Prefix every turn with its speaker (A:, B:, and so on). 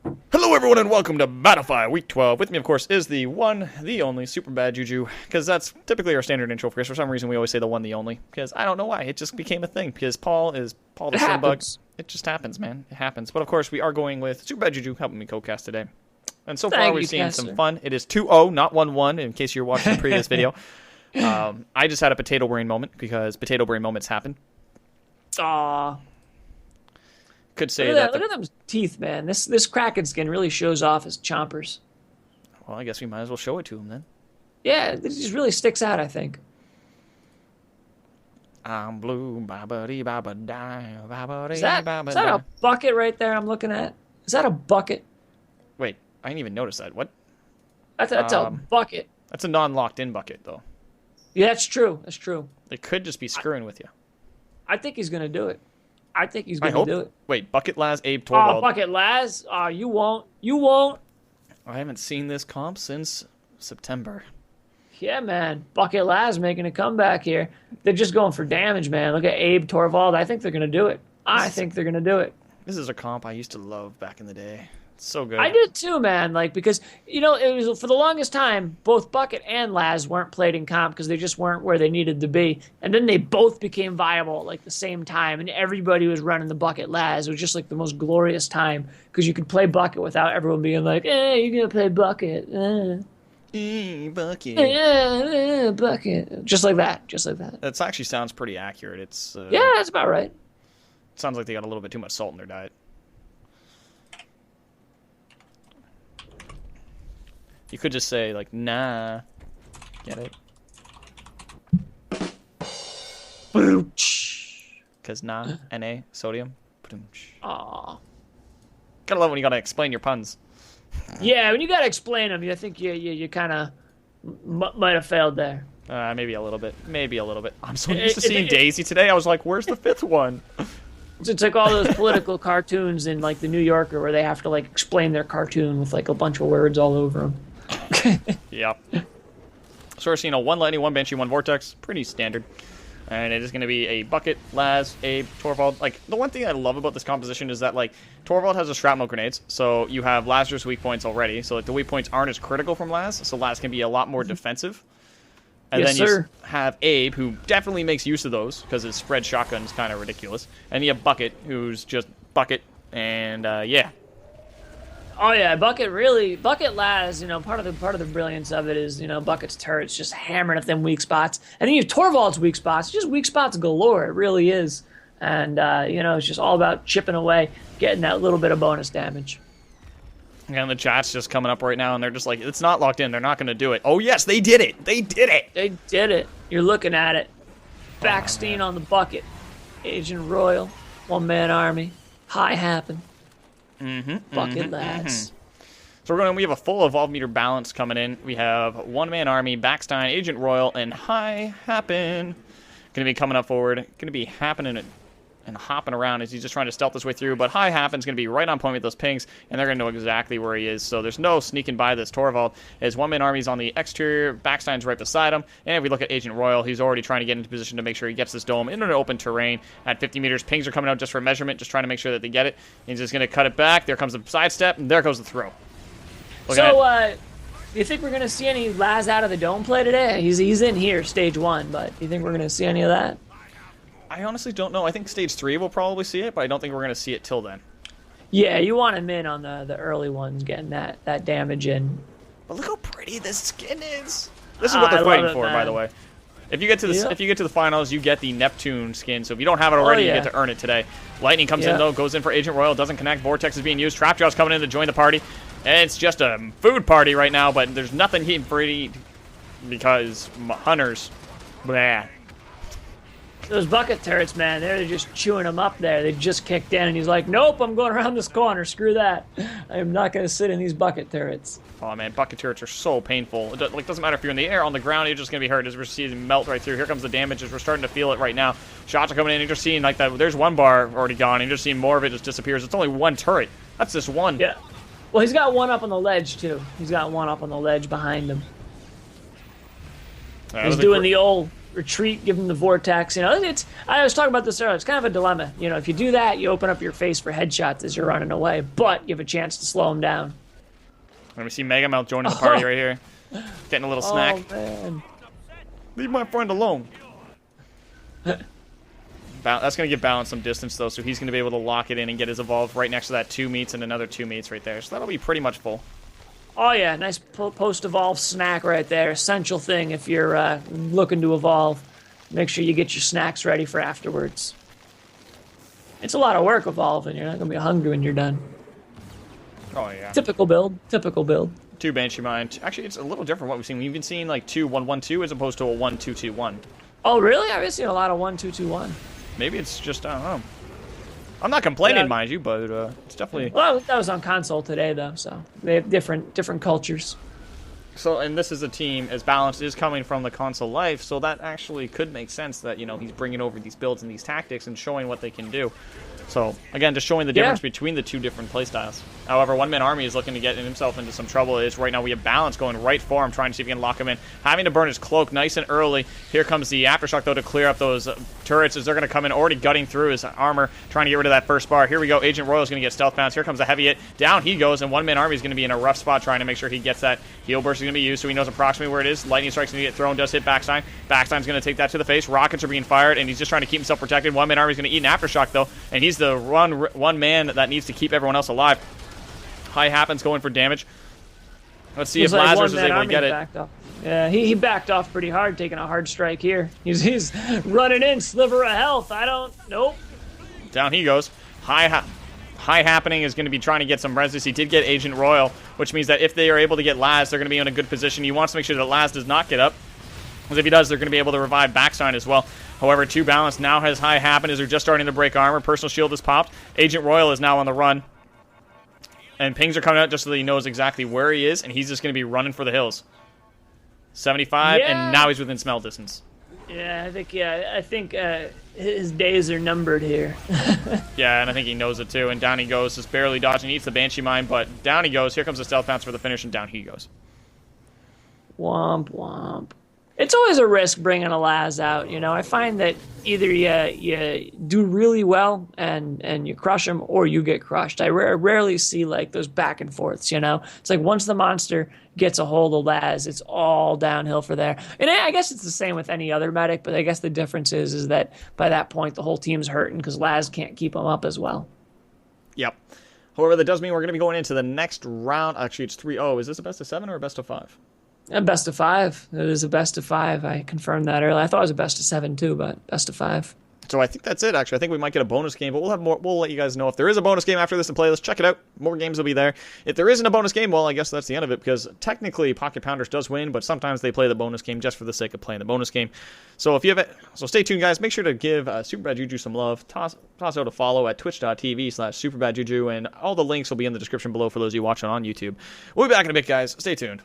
A: Hello everyone and welcome to BattleFY Week 12. With me, of course, is the one, the only SuperBadJuju, because that's typically our standard intro for some reason we always say the one, the only, because I don't know why, it just became a thing, because Paul the Sunbug. It just happens, man. It happens. But of course, we are going with SuperBadJuju helping me co-cast today. And so far, we've seen some fun. It is 2-0, not 1-1, in case you're watching the previous video. I just had a potato brain moment, because potato brain moments happen.
B: Aww.
A: Could say
B: look at them teeth, man. This Kraken skin really shows off his chompers.
A: Well, I guess we might as well show it to him then.
B: Yeah, it just really sticks out, I think.
A: I'm blue, ba-ba-dee, ba-ba-die, ba-ba-dee,
B: Is that a bucket right there I'm looking at? Is that a bucket?
A: Wait, I didn't even notice that. What?
B: That's a bucket.
A: That's a non-locked-in bucket, though.
B: Yeah, that's true. That's true.
A: It could just be screwing with you.
B: I think he's going to do it. I think he's going to do it.
A: Wait, Bucket Laz, Abe Torvald.
B: Oh, Bucket Laz? Oh, you won't. You won't.
A: I haven't seen this comp since September.
B: Yeah, man. Bucket Laz making a comeback here. They're just going for damage, man. Look at Abe Torvald. I think they're going to do it. I think they're going to do it.
A: This is a comp I used to love back in the day. It's so good.
B: I did too, man. Like, because, you know, it was for the longest time, both Bucket and Laz weren't played in comp because they just weren't where they needed to be. And then they both became viable at, like, the same time. And everybody was running the Bucket Laz. It was just, like, the most glorious time because you could play Bucket without everyone being like, you're going to play Bucket.
A: Bucket.
B: Bucket. Just like that. Just like that.
A: That actually sounds pretty accurate. It's
B: yeah, that's about right.
A: It sounds like they got a little bit too much salt in their diet. You could just say, like, nah. Get it? Because nah, N-A, sodium.
B: Aww.
A: Gotta love when you gotta explain your puns.
B: Yeah, when you gotta explain them, I think you kind of might have failed there.
A: Maybe a little bit. Maybe a little bit. I'm so used to seeing Daisy today. I was like, where's the fifth one?
B: It's like all those political cartoons in, like, the New Yorker where they have to, like, explain their cartoon with, like, a bunch of words all over them.
A: Yep. So we're seeing a 1 Lightning, 1 Banshee, 1 Vortex. Pretty standard. And it is going to be a Bucket, Laz, Abe, Torvald. Like, the one thing I love about this composition is that, like, Torvald has a shrapnel grenades, so you have Lazarus weak points already. So, like, the weak points aren't as critical from Laz, so Laz can be a lot more defensive. And then you have Abe, who definitely makes use of those, because his spread shotgun is kind of ridiculous. And you have Bucket, who's just Bucket, and, yeah.
B: Oh yeah, Bucket Laz, you know, part of the brilliance of it is, you know, Bucket's turrets just hammering at them weak spots. And then you have Torvald's weak spots, just weak spots galore, it really is. And, you know, it's just all about chipping away, getting that little bit of bonus damage.
A: And the chat's just coming up right now, and they're just like, it's not locked in, they're not going to do it. Oh yes, they did it! They did it!
B: They did it. You're looking at it. Backstein on the Bucket. Agent Royal, one-man army, high happen. Bucket Laz.
A: So we have a full evolve meter balance coming in. We have one-man army, Backstein, Agent Royal, and High Happen. Going to be coming up forward. Going to be happening and hopping around as he's just trying to stealth his way through. But High Happen's going to be right on point with those pings, and they're going to know exactly where he is. So there's no sneaking by this Torvald. His one-man army's on the exterior. Backstein's right beside him. And if we look at Agent Royal, he's already trying to get into position to make sure he gets this dome in an open terrain at 50 meters. Pings are coming out just for measurement, just trying to make sure that they get it. He's just going to cut it back. There comes the sidestep, and there goes the throw.
B: So, do you think we're going to see any Laz out of the dome play today? He's in here, stage 1, but do you think we're going to see any of that?
A: I honestly don't know. I think stage 3 we'll probably see it, but I don't think we're going to see it till then.
B: Yeah, you want him in on the early ones, getting that damage in.
A: But look how pretty this skin is. This is what they're fighting for, by the way. If you get to the finals, you get the Neptune skin. So if you don't have it already, you get to earn it today. Lightning comes in though, goes in for Agent Royal, doesn't connect. Vortex is being used. Trapjaw's coming in to join the party. And it's just a food party right now, but there's nothing he for eat because hunters. Blah.
B: Those Bucket turrets, man, they're just chewing him up there. They just kicked in, and he's like, nope, I'm going around this corner. Screw that. I am not going to sit in these Bucket turrets.
A: Oh, man, Bucket turrets are so painful. It doesn't matter if you're in the air, on the ground, you're just going to be hurt as we're seeing them melt right through. Here comes the damage as we're starting to feel it right now. Shots are coming in, and you're just seeing, like, that. There's one bar already gone, and you're just seeing more of it just disappears. It's only one turret. That's just one.
B: Yeah. Well, he's got one up on the ledge, too. He's got one up on the ledge behind him. He's doing the old retreat, give them the vortex. You know, I was talking about this earlier. It's kind of a dilemma. You know, if you do that, you open up your face for headshots as you're running away, but you have a chance to slow them down.
A: And we see Mega Mouth joining the party right here, getting a little snack.
B: Oh man!
A: Leave my friend alone. That's going to give Balance some distance, though, so he's going to be able to lock it in and get his Evolve right next to that 2 meets and another 2 meets right there. So that'll be pretty much full.
B: Oh, yeah. Nice post-evolve snack right there. Essential thing if you're looking to evolve. Make sure you get your snacks ready for afterwards. It's a lot of work evolving. You're not going to be hungry when you're done.
A: Oh, yeah.
B: Typical build. Typical build.
A: 2 Banshee Mine. Actually, it's a little different what we've seen. We've been seeing, like, 2-1-1-2 as opposed to a 1-2-2-1.
B: Oh, really? I've been seeing a lot of 1-2-2-1.
A: Maybe it's just, I don't know. I'm not complaining,
B: Yeah.
A: mind you, but it's definitely...
B: Well, that was on console today, though, so they have different cultures.
A: So, and this is a team, as Balance is coming from the console life, so that actually could make sense that, you know, he's bringing over these builds and these tactics and showing what they can do. So, again, just showing the difference between the 2 different playstyles. However, One Man Army is looking to get himself into some trouble. Right now we have Balance going right for him, trying to see if he can lock him in. Having to burn his cloak nice and early. Here comes the Aftershock, though, to clear up those turrets as they're going to come in, already gutting through his armor, trying to get rid of that first bar. Here we go. Agent Royal is going to get stealth bounce. Here comes a heavy hit. Down he goes, and One Man Army is going to be in a rough spot trying to make sure he gets that. Heal burst is going to be used, so he knows approximately where it is. Lightning Strike's going to get thrown, does hit Backstein. Backstein's going to take that to the face. Rockets are being fired, and he's just trying to keep himself protected. One Man Army is going to eat an Aftershock, though, and he's the one man that needs to keep everyone else alive. High Happens going for damage. Let's see if Lazarus is able to get it.
B: Yeah, he backed off pretty hard, taking a hard strike here. He's running in, sliver of health. Nope.
A: Down he goes. High Happening is going to be trying to get some res. He did get Agent Royal, which means that if they are able to get Laz, they're going to be in a good position. He wants to make sure that Laz does not get up, because if he does, they're going to be able to revive Backstein as well. However, 2 Balance now has High Happen as they're just starting to break armor. Personal Shield is popped. Agent Royal is now on the run. And pings are coming out just so that he knows exactly where he is, and he's just going to be running for the hills. 75, and now he's within smell distance.
B: Yeah, I think his days are numbered here.
A: Yeah, and I think he knows it too. And down he goes, just barely dodging. He eats the Banshee Mine, but down he goes. Here comes the stealth bounce for the finish, and down he goes.
B: Womp womp. It's always a risk bringing a Laz out, you know. I find that either you do really well and you crush him, or you get crushed. I rarely see like those back and forths, you know. It's like once the monster gets a hold of Laz, it's all downhill for there. And I guess it's the same with any other medic, but I guess the difference is that by that point the whole team's hurting because Laz can't keep him up as well.
A: Yep. However, that does mean we're going to be going into the next round. Actually, it's 3-0. Is this a best of 7 or a best of 5?
B: A best of 5. It is a best of 5. I confirmed that earlier. I thought it was a best of 7 too, but best of 5.
A: So I think that's it, actually. I think we might get a bonus game, but we'll have more. We'll let you guys know if there is a bonus game after this in playlist. Check it out. More games will be there. If there isn't a bonus game, well, I guess that's the end of it, because technically Pocket Pounders does win, but sometimes they play the bonus game just for the sake of playing the bonus game. So if you have it, so stay tuned, guys. Make sure to give SuperBadJuju some love. Toss out a follow at twitch.tv/SuperBadJuju, and all the links will be in the description below for those of you watching on YouTube. We'll be back in a bit, guys. Stay tuned.